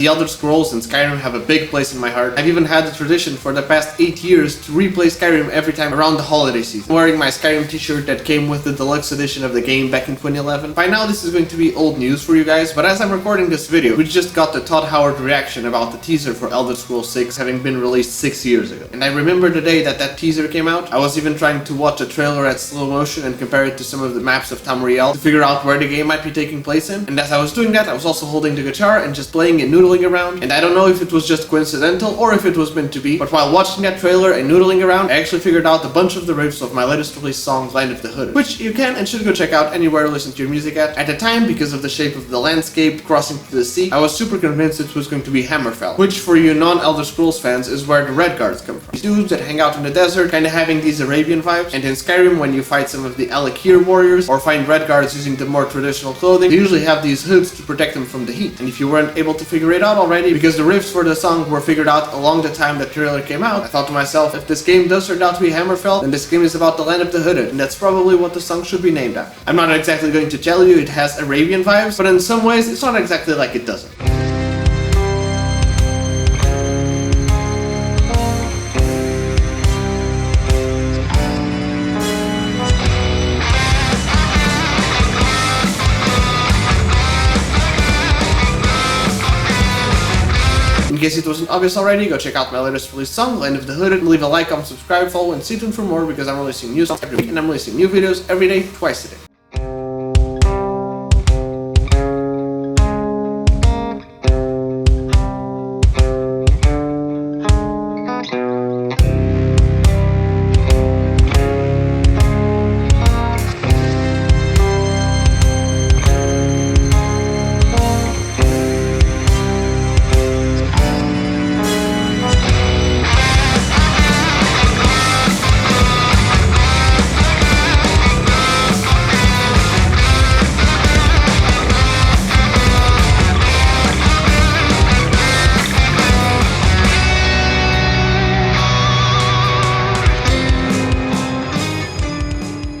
The Elder Scrolls and Skyrim have a big place in my heart. I've even had the tradition for the past 8 years to replay Skyrim every time around the holiday season. I'm wearing my Skyrim t-shirt that came with the deluxe edition of the game back in 2011. By now this is going to be old news for you guys, but as I'm recording this video, we just got the Todd Howard reaction about the teaser for Elder Scrolls 6 having been released 6 years ago. And I remember the day that teaser came out, I was even trying to watch a trailer at slow motion and compare it to some of the maps of Tamriel to figure out where the game might be taking place in. And as I was doing that, I was also holding the guitar and just playing and noodling around. And I don't know if it was just coincidental or if it was meant to be, but while watching that trailer and noodling around, I actually figured out a bunch of the riffs of my latest released song, Land of the Hood, which you can and should go check out anywhere to listen to your music at. At the time, because of the shape of the landscape crossing to the sea, I was super convinced it was going to be Hammerfell, which for you non-Elder Scrolls fans is where the Red Guards come from. These dudes that hang out in the desert, kinda having these Arabian vibes, and in Skyrim when you fight some of the Alakir warriors or find Red Guards using the more traditional clothing, they usually have these hoods to protect them from the heat. And if you weren't able to figure it out already, because the riffs for the song were figured out along the time the trailer came out, I thought to myself, if this game does turn out to be Hammerfell, then this game is about the Land of the Hooded, and that's probably what the song should be named after. I'm not exactly going to tell you it has Arabian vibes, but in some ways it's not exactly like it doesn't. In case it wasn't obvious already, go check out my latest released song, Land of the Hooded, and leave a like, comment, subscribe, follow, and stay tuned for more because I'm releasing new songs every week and I'm releasing new videos every day, twice a day.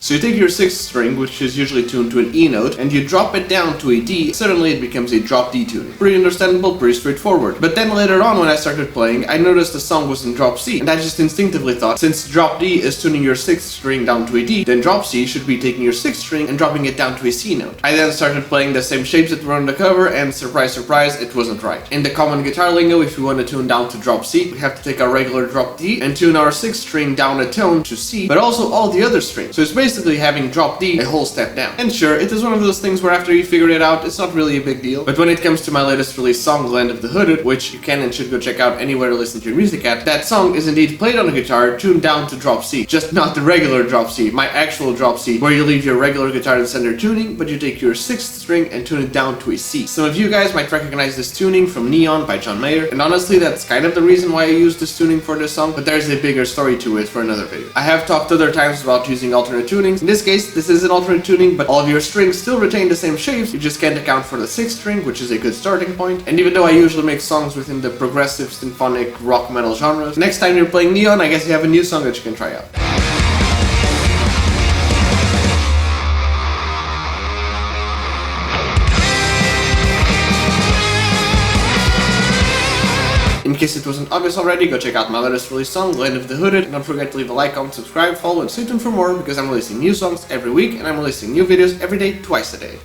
So you take your 6th string, which is usually tuned to an E note, and you drop it down to a D, suddenly it becomes a drop D tuning. Pretty understandable, pretty straightforward. But then later on when I started playing, I noticed the song was in drop C, and I just instinctively thought, since drop D is tuning your 6th string down to a D, then drop C should be taking your 6th string and dropping it down to a C note. I then started playing the same shapes that were on the cover, and surprise surprise, it wasn't right. In the common guitar lingo, if we want to tune down to drop C, we have to take our regular drop D and tune our 6th string down a tone to C, but also all the other strings. So it's basically having drop D a whole step down. And sure, it is one of those things where after you figure it out, it's not really a big deal. But when it comes to my latest released song, Land of the Hooded, which you can and should go check out anywhere to listen to your music at, that song is indeed played on a guitar tuned down to drop C. Just not the regular drop C, my actual drop C, where you leave your regular guitar in center tuning, but you take your 6th string and tune it down to a C. Some of you guys might recognize this tuning from Neon by John Mayer, and honestly that's kind of the reason why I used this tuning for this song, but there's a bigger story to it for another video. I have talked other times about using alternate tunings. In this case, this is an alternate tuning, but all of your strings still retain the same shapes, you just can't account for the 6th string, which is a good starting point. And even though I usually make songs within the progressive, symphonic, rock metal genres, next time you're playing Neon, I guess you have a new song that you can try out. In case it wasn't obvious already, go check out my latest released song, Land of the Hooded, and don't forget to leave a like, comment, subscribe, follow, and stay tuned for more because I'm releasing new songs every week and I'm releasing new videos every day, twice a day.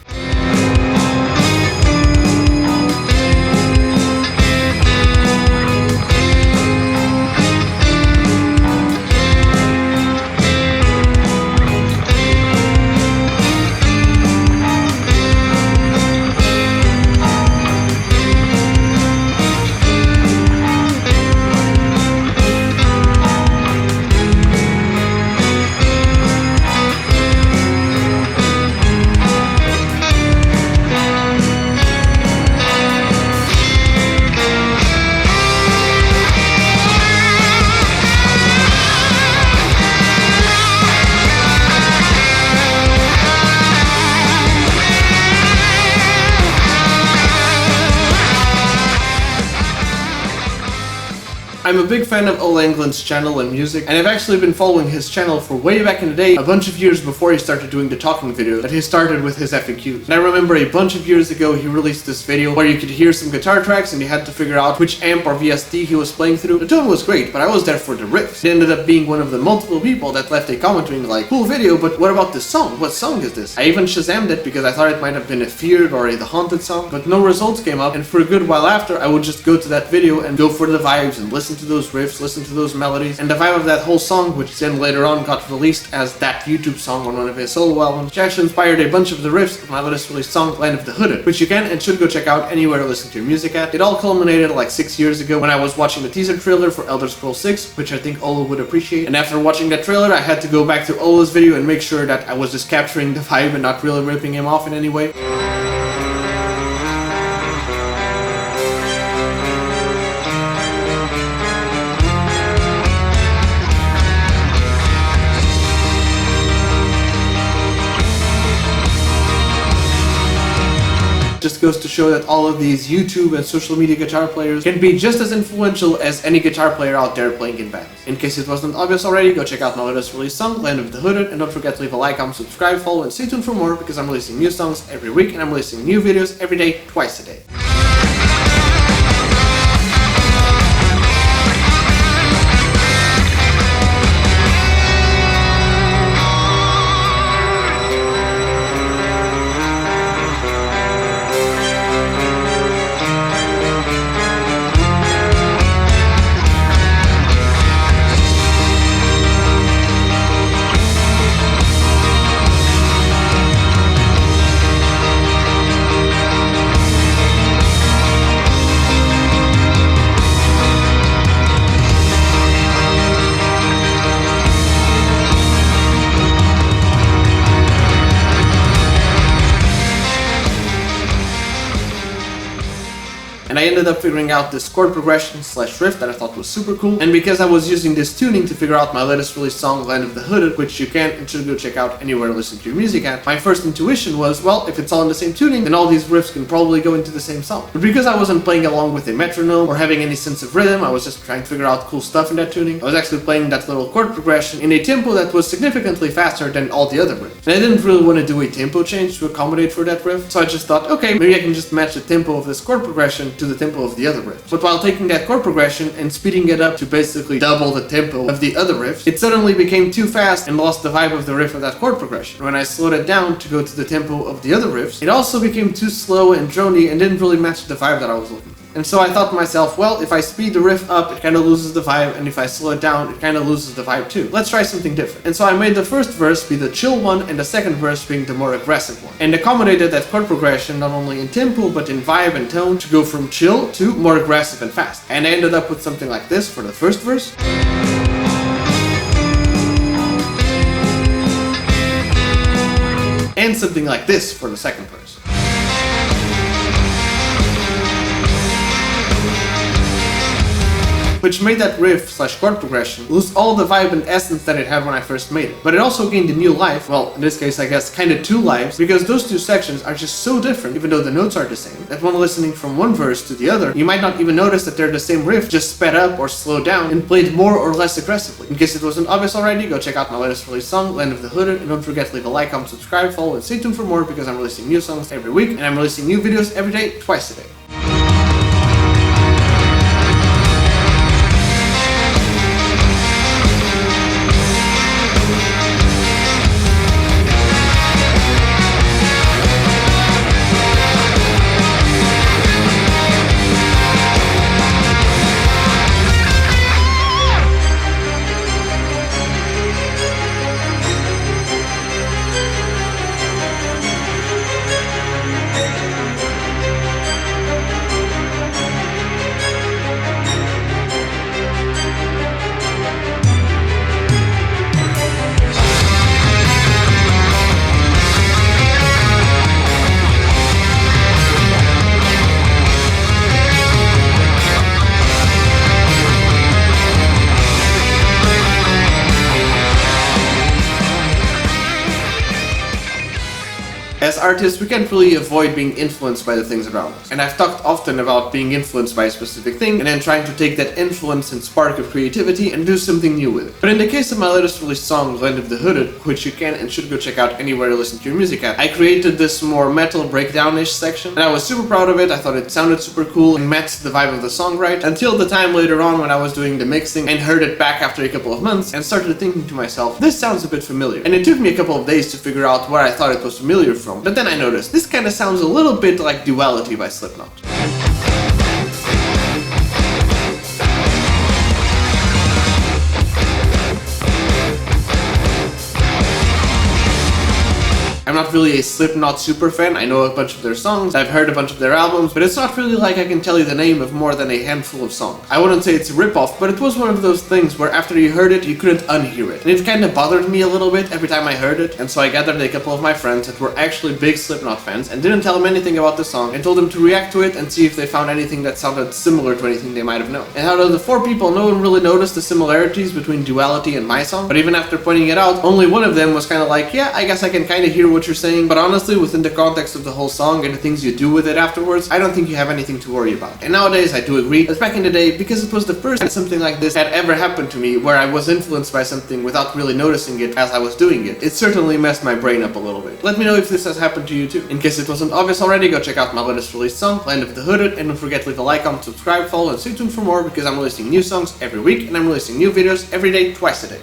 I'm a big fan of Ola Englund's channel and music, and I've actually been following his channel for way back in the day, a bunch of years before he started doing the talking videos that he started with his FAQs. And I remember a bunch of years ago he released this video where you could hear some guitar tracks and you had to figure out which amp or VST he was playing through. The tone was great, but I was there for the riffs. It ended up being one of the multiple people that left a comment being like, cool video, but what about this song? What song is this? I even Shazammed it because I thought it might have been a Feared or a The Haunted song, but no results came up, and for a good while after I would just go to that video and go for the vibes and listen to those riffs, listen to those melodies, and the vibe of that whole song, which then later on got released as that YouTube song on one of his solo albums, which actually inspired a bunch of the riffs of my latest released song, Land of the Hooded, which you can and should go check out anywhere to listen to your music at. It all culminated like 6 years ago when I was watching the teaser trailer for Elder Scrolls 6, which I think Ola would appreciate, and after watching that trailer I had to go back to Ola's video and make sure that I was just capturing the vibe and not really ripping him off in any way. Just goes to show that all of these YouTube and social media guitar players can be just as influential as any guitar player out there playing in bands. In case it wasn't obvious already, go check out my latest released song, Land of the Hooded, and don't forget to leave a like, comment, subscribe, follow, and stay tuned for more because I'm releasing new songs every week and I'm releasing new videos every day, twice a day. And I ended up figuring out this chord progression / riff that I thought was super cool, and because I was using this tuning to figure out my latest released song, Land of the Hooded, which you can and should go check out anywhere to listen to your music at, my first intuition was, well, if it's all in the same tuning, then all these riffs can probably go into the same song. But because I wasn't playing along with a metronome or having any sense of rhythm, I was just trying to figure out cool stuff in that tuning. I was actually playing that little chord progression in a tempo that was significantly faster than all the other riffs. And I didn't really want to do a tempo change to accommodate for that riff, so I just thought, okay, maybe I can just match the tempo of this chord progression to the tempo of the other riff. But while taking that chord progression and speeding it up to basically double the tempo of the other riffs, it suddenly became too fast and lost the vibe of the riff of that chord progression. When I slowed it down to go to the tempo of the other riffs, it also became too slow and drony and didn't really match the vibe that I was looking for. And so I thought to myself, well, if I speed the riff up, it kind of loses the vibe, and if I slow it down, it kind of loses the vibe too. Let's try something different. And so I made the first verse be the chill one, and the second verse being the more aggressive one. And accommodated that chord progression not only in tempo, but in vibe and tone to go from chill to more aggressive and fast. And I ended up with something like this for the first verse. And something like this for the second verse. Which made that riff / chord progression lose all the vibe and essence that it had when I first made it. But it also gained a new life, well, in this case I guess kinda two lives, because those two sections are just so different, even though the notes are the same, that when listening from one verse to the other, you might not even notice that they're the same riff, just sped up or slowed down and played more or less aggressively. In case it wasn't obvious already, go check out my latest released song, Land of the Hooded, and don't forget to leave a like, comment, subscribe, follow, and stay tuned for more because I'm releasing new songs every week, and I'm releasing new videos every day, twice a day. as artists, we can't really avoid being influenced by the things around us. And I've talked often about being influenced by a specific thing and then trying to take that influence and spark of creativity and do something new with it. But in the case of my latest released song, Land of the Hooded, which you can and should go check out anywhere you listen to your music at, I created this more metal breakdown-ish section, and I was super proud of it. I thought it sounded super cool and met the vibe of the song right, until the time later on when I was doing the mixing and heard it back after a couple of months and started thinking to myself, this sounds a bit familiar. And it took me a couple of days to figure out where I thought it was familiar from, but then I noticed, this kinda sounds a little bit like Duality by Slipknot. I'm not really a Slipknot super fan. I know a bunch of their songs, I've heard a bunch of their albums, but it's not really like I can tell you the name of more than a handful of songs. I wouldn't say it's a ripoff, but it was one of those things where after you heard it, you couldn't unhear it. And it kind of bothered me a little bit every time I heard it, and so I gathered a couple of my friends that were actually big Slipknot fans and didn't tell them anything about the song and told them to react to it and see if they found anything that sounded similar to anything they might have known. And out of the 4 people, no one really noticed the similarities between Duality and my song, but even after pointing it out, only one of them was kind of like, yeah, I guess I can kind of hear what you're saying, but honestly, within the context of the whole song and the things you do with it afterwards, I don't think you have anything to worry about. And nowadays, I do agree, as back in the day, because it was the first time something like this had ever happened to me, where I was influenced by something without really noticing it as I was doing it, it certainly messed my brain up a little bit. Let me know if this has happened to you too. In case it wasn't obvious already, go check out my latest released song, Land of the Hooded, and don't forget to leave a like, comment, subscribe, follow, and stay tuned for more, because I'm releasing new songs every week, and I'm releasing new videos every day, twice a day.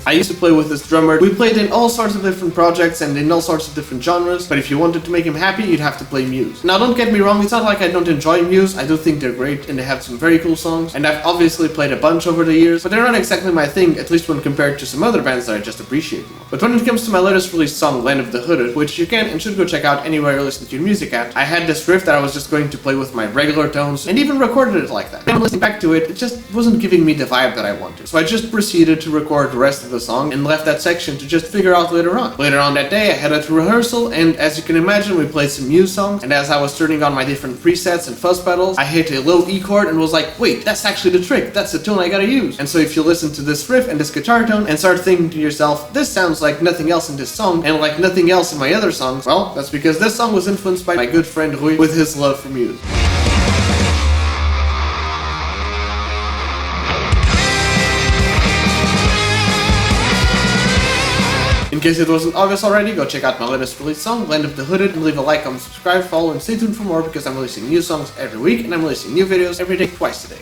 I used to play with this drummer. We played in all sorts of different projects and in all sorts of different genres, but if you wanted to make him happy, you'd have to play Muse. Now don't get me wrong, it's not like I don't enjoy Muse. I do think they're great and they have some very cool songs, and I've obviously played a bunch over the years, but they're not exactly my thing, at least when compared to some other bands that I just appreciate more. But when it comes to my latest released song, Land of the Hooded, which you can and should go check out anywhere you listen to your music at, I had this riff that I was just going to play with my regular tones and even recorded it like that. And listening back to it, it just wasn't giving me the vibe that I wanted. So I just proceeded to record the rest of the song and left that section to just figure out later on. Later on that day, I headed to rehearsal, and as you can imagine, we played some Muse songs, and as I was turning on my different presets and fuzz pedals, I hit a low E chord and was like, wait, that's actually the trick, that's the tone I gotta use. And so if you listen to this riff and this guitar tone and start thinking to yourself, this sounds like nothing else in this song, and like nothing else in my other songs, well, that's because this song was influenced by my good friend Rui with his love for Muse. In case it wasn't obvious already, go check out my latest released song, Land of the Hooded, and leave a like, comment, subscribe, follow, and stay tuned for more, because I'm releasing new songs every week, and I'm releasing new videos every day, twice a day.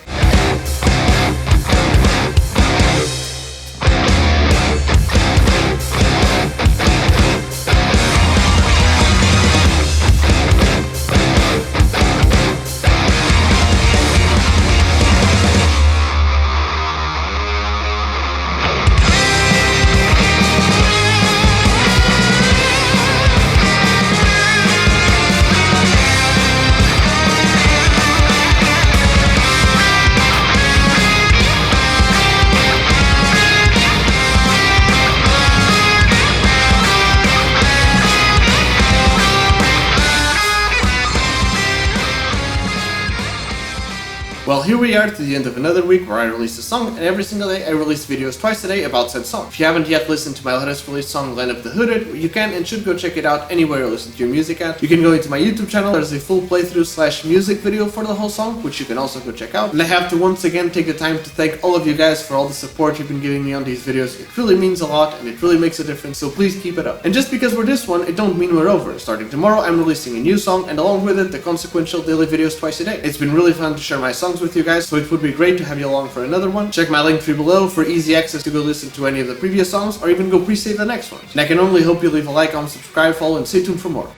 Well, here we are to the end of another week where I release a song, and every single day I release videos twice a day about said song. If you haven't yet listened to my latest released song, Line Up the Hooded, you can and should go check it out anywhere you listen to your music at. You can go into my YouTube channel, there's a full playthrough / music video for the whole song, which you can also go check out. And I have to once again take the time to thank all of you guys for all the support you've been giving me on these videos. It really means a lot, and it really makes a difference, so please keep it up. And just because we're this one, it don't mean we're over. Starting tomorrow, I'm releasing a new song, and along with it, the consequential daily videos twice a day. It's been really fun to share my songs with you guys, so it would be great to have you along for another one. Check my link tree below for easy access to go listen to any of the previous songs, or even go pre-save the next ones. And I can only hope you leave a like, comment, subscribe, follow, and stay tuned for more.